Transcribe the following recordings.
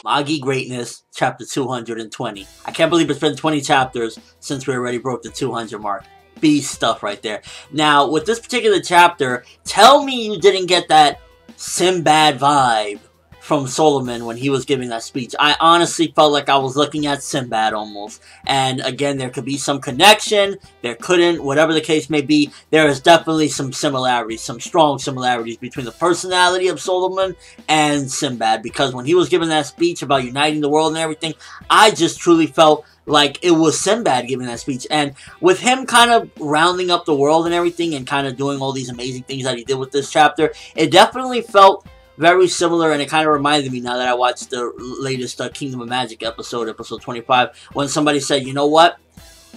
Magi Greatness, chapter 220. I can't believe it's been 20 chapters since we already broke the 200 mark. Beast stuff right there. Now, with this particular chapter, tell me you didn't get that Sinbad vibe from Solomon when he was giving that speech. I honestly felt like I was looking at Sinbad almost. And again, there could be some connection, there couldn't, whatever the case may be. There is definitely some similarities, some strong similarities between the personality of Solomon and Sinbad. Because when he was giving that speech about uniting the world and everything, I just truly felt like it was Sinbad giving that speech. And with him kind of rounding up the world and everything and kind of doing all these amazing things that he did with this chapter, it definitely felt very similar, and it kind of reminded me now that I watched the latest Kingdom of Magic episode 25, when somebody said, you know what,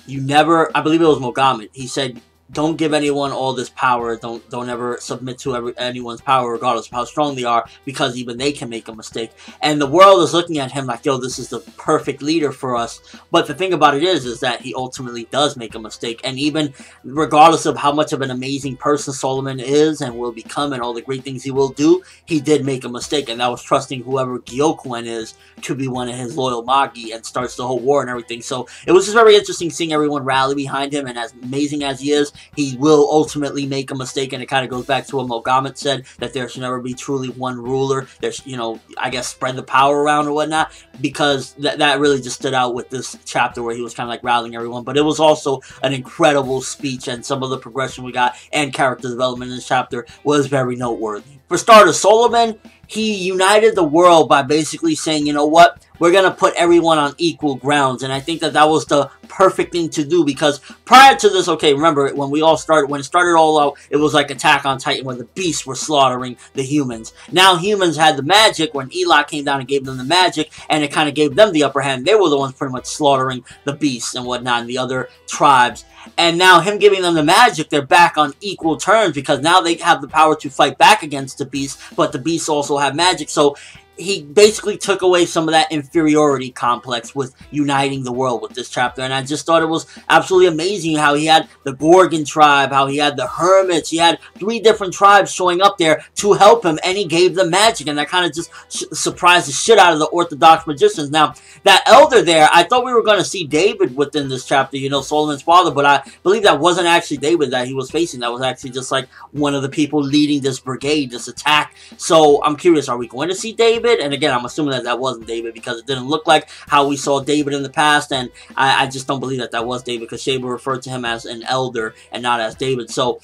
you never, I believe it was Mogammed, he said, don't give anyone all this power, don't ever submit to anyone's power regardless of how strong they are, because even they can make a mistake. And the world is looking at him like, yo, this is the perfect leader for us. But the thing about it is that he ultimately does make a mistake. And even regardless of how much of an amazing person Solomon is and will become and all the great things he will do, he did make a mistake, and that was trusting whoever Gyokwen is to be one of his loyal Magi and starts the whole war and everything. So it was just very interesting seeing everyone rally behind him, and as amazing as he is, he will ultimately make a mistake. And it kind of goes back to what Mogammed said, that there should never be truly one ruler. There's, you know, I guess spread the power around or whatnot, because that really just stood out with this chapter where he was kind of like rallying everyone. But it was also an incredible speech, and some of the progression we got and character development in this chapter was very noteworthy. For starters, Solomon, he united the world by basically saying, you know what, we're going to put everyone on equal grounds. And I think that that was the perfect thing to do, because prior to this, okay, remember, when it started all out, it was like Attack on Titan, where the beasts were slaughtering the humans. Now humans had the magic, when Eli came down and gave them the magic, and it kind of gave them the upper hand. They were the ones pretty much slaughtering the beasts and whatnot, and the other tribes. And now him giving them the magic, they're back on equal terms, because now they have the power to fight back against the beasts, but the beasts also have magic. So he basically took away some of that inferiority complex with uniting the world with this chapter. And I just thought it was absolutely amazing how he had the Gorgon tribe, how he had the Hermits, he had 3 different tribes showing up there to help him, and he gave them magic. And that kind of just surprised the shit out of the Orthodox magicians. Now, that elder there, I thought we were going to see David within this chapter, you know, Solomon's father, but I believe that wasn't actually David that he was facing. That was actually just like one of the people leading this brigade, this attack. So I'm curious, are we going to see David? And again, I'm assuming that that wasn't David, because it didn't look like how we saw David in the past, and I just don't believe that that was David, because Sheba referred to him as an elder and not as David. So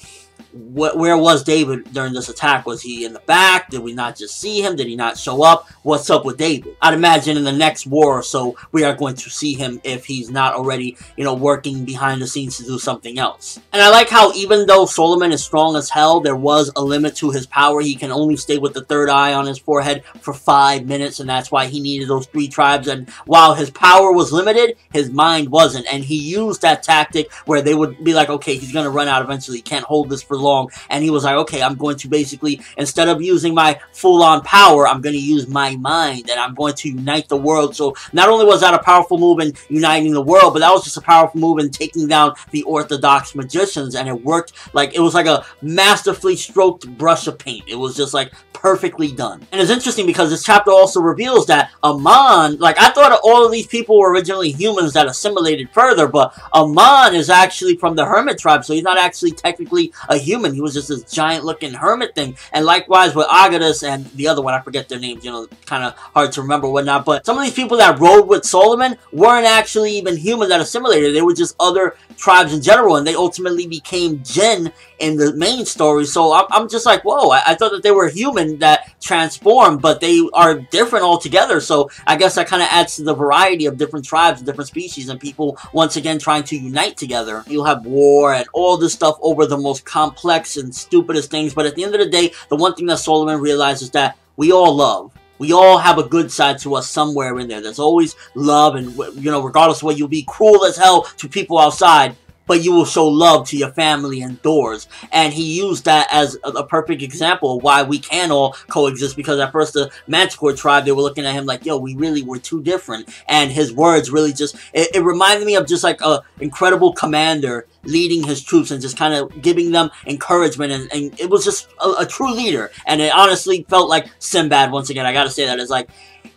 where was David during this attack? Was he in the back? Did we not just see him? Did he not show up? What's up with David? I'd imagine in the next war or so, we are going to see him, if he's not already, you know, working behind the scenes to do something else. And I like how even though Solomon is strong as hell, there was a limit to his power. He can only stay with the third eye on his forehead for 5 minutes, and that's why he needed those 3 tribes. And while his power was limited, his mind wasn't. And he used that tactic where they would be like, okay, he's going to run out eventually. He can't hold this for long. And he was like, okay, I'm going to basically, instead of using my full-on power, I'm going to use my mind, and I'm going to unite the world. So not only was that a powerful move in uniting the world, but that was just a powerful move in taking down the Orthodox magicians. And it worked like, it was like a masterfully stroked brush of paint. It was just like perfectly done. And it's interesting because this chapter also reveals that Amon, like, I thought all of these people were originally humans that assimilated further, but Amon is actually from the Hermit tribe, so he's not actually technically a human. He was just this giant looking hermit thing. And likewise with Agadas and the other one, I forget their names, you know, kind of hard to remember whatnot, but some of these people that rode with Solomon weren't actually even humans that assimilated. They were just other tribes in general, and they ultimately became jinn in the main story. So I'm just like, whoa, I thought that they were human that transformed, but they are different altogether. So I guess that kind of adds to the variety of different tribes and different species and people once again trying to unite together. You'll have war and all this stuff over the most complex and stupidest things, but at the end of the day, the one thing that Solomon realizes is that we all love. We all have a good side to us somewhere in there. There's always love, and, you know, regardless of what, you'll be cruel as hell to people outside, but you will show love to your family indoors. And he used that as a perfect example of why we can all coexist, because at first the Manticore tribe, they were looking at him like, yo, we really were too different. And his words really just, it reminded me of just like a incredible commander leading his troops and just kind of giving them encouragement, and it was just a true leader. And it honestly felt like Sinbad, once again, I gotta say that. It's like,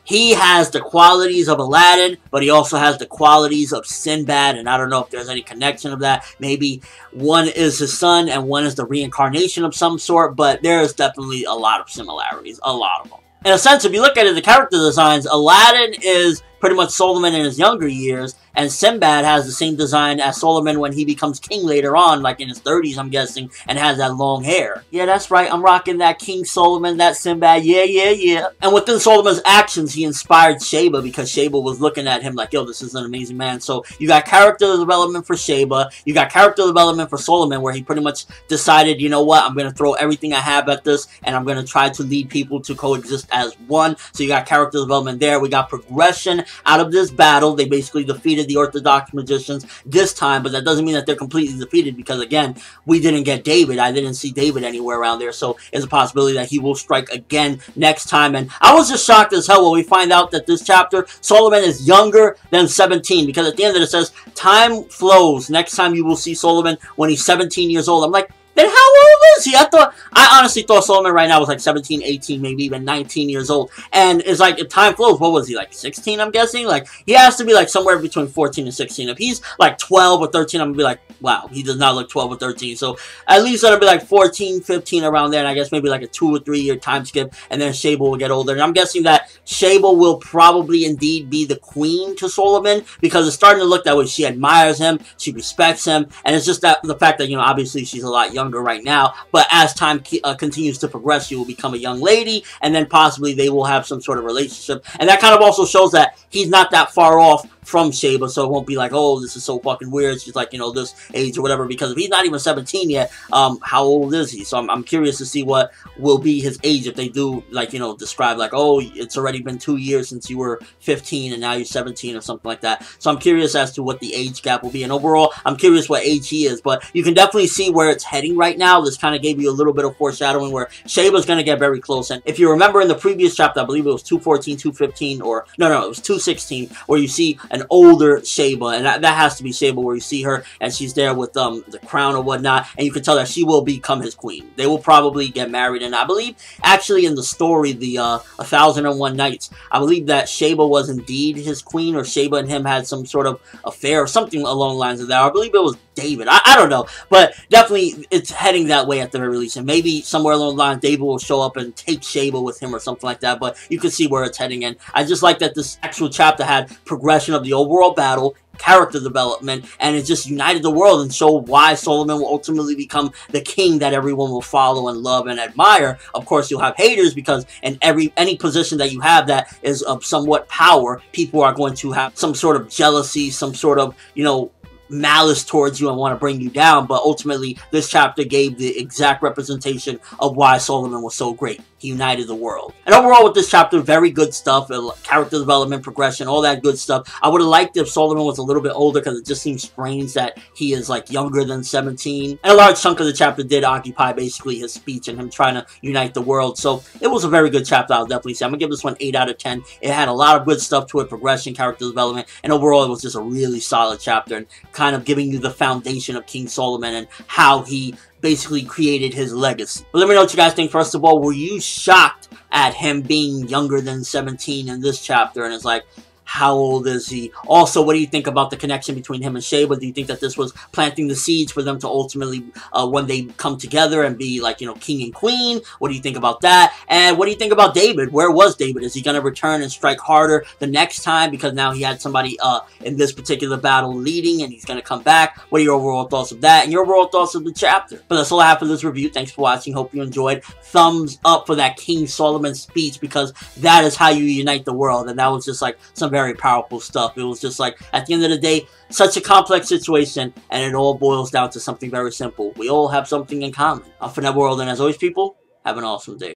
he has the qualities of Aladdin, but he also has the qualities of Sinbad, and I don't know if there's any connection of that. Maybe one is his son and one is the reincarnation of some sort, but there is definitely a lot of similarities, a lot of them. In a sense, if you look at it, the character designs, Aladdin is pretty much Solomon in his younger years, and Sinbad has the same design as Solomon when he becomes king later on, like in his 30s, I'm guessing, and has that long hair. Yeah, that's right, I'm rocking that King Solomon, that Sinbad, yeah. And within Solomon's actions, he inspired Sheba, because Sheba was looking at him like, yo, this is an amazing man. So you got character development for Sheba, you got character development for Solomon, where he pretty much decided, you know what, I'm going to throw everything I have at this, and I'm going to try to lead people to coexist as one. So you got character development there. We got progression out of this battle. They basically defeated the Orthodox magicians this time, but that doesn't mean that they're completely defeated, because again, we didn't get David. I didn't see David anywhere around there, so there's a possibility that he will strike again next time. And I was just shocked as hell when we find out that this chapter, Solomon is younger than 17, because at the end of it says, time flows. Next time you will see Solomon when he's 17 years old. I'm like, then how old is he? I honestly thought Solomon right now was like 17, 18, maybe even 19 years old. And it's like, if time flows, what was he, like 16, I'm guessing? Like, he has to be like somewhere between 14 and 16. If he's like 12 or 13, I'm going to be like, wow, he does not look 12 or 13. So at least it'll be like 14, 15 around there. And I guess maybe like a 2 or 3 year time skip. And then Sheba will get older. And I'm guessing that Sheba will probably indeed be the queen to Solomon, because it's starting to look that way. She admires him. She respects him. And it's just that the fact that, you know, obviously she's a lot younger right now, but as time continues to progress, she will become a young lady, and then possibly they will have some sort of relationship. And that kind of also shows that he's not that far off from Sheba, so it won't be like, oh, this is so fucking weird, she's like, you know, this age or whatever, because if he's not even 17 yet, how old is he? So I'm curious to see what will be his age if they do, like, you know, describe like, oh, it's already been 2 years since you were 15 and now you're 17 or something like that. So I'm curious as to what the age gap will be, and overall, I'm curious what age he is, but you can definitely see where it's heading right now. This kind of gave you a little bit of foreshadowing where Sheba's going to get very close, and if you remember in the previous chapter, I believe it was 214, 215, or, no, it was 216, where you see an older Sheba, and that has to be Sheba, where you see her, and she's there with the crown or whatnot, and you can tell that she will become his queen. They will probably get married, and I believe, actually in the story, the 1001 Nights, I believe that Sheba was indeed his queen, or Sheba and him had some sort of affair, or something along the lines of that. I believe it was David. I don't know, but definitely it's heading that way at the very least, and maybe somewhere along the line David will show up and take Sheba with him or something like that, but you can see where it's heading, and I just like that this actual chapter had progression of the overall battle, character development, and it just united the world and showed why Solomon will ultimately become the king that everyone will follow and love and admire. Of course, you'll have haters, because in any position that you have that is of somewhat power, people are going to have some sort of jealousy, some sort of, you know, malice towards you and want to bring you down. But ultimately, this chapter gave the exact representation of why Solomon was so great. He united the world. And overall with this chapter, very good stuff. Character development, progression, all that good stuff. I would have liked if Solomon was a little bit older, because it just seems strange that he is like younger than 17. And a large chunk of the chapter did occupy basically his speech and him trying to unite the world. So it was a very good chapter, I'll definitely say. I'm going to give this one 8 out of 10. It had a lot of good stuff to it, progression, character development, and overall it was just a really solid chapter, and kind of giving you the foundation of King Solomon and how he basically created his legacy. But let me know what you guys think. First of all, were you shocked at him being younger than 17 in this chapter? And it's like, how old is he? Also, what do you think about the connection between him and Sheba? Do you think that this was planting the seeds for them to ultimately, when they come together and be like, you know, king and queen? What do you think about that? And what do you think about David? Where was David? Is he going to return and strike harder the next time, because now he had somebody in this particular battle leading, and he's going to come back? What are your overall thoughts of that and your overall thoughts of the chapter? But that's all I have for this review. Thanks for watching. Hope you enjoyed. Thumbs up for that King Solomon speech, because that is how you unite the world, and that was just like some very powerful stuff. It was just like, at the end of the day, such a complex situation, and it all boils down to something very simple. We all have something in common. I'm ForneverWorld, and as always, people, have an awesome day.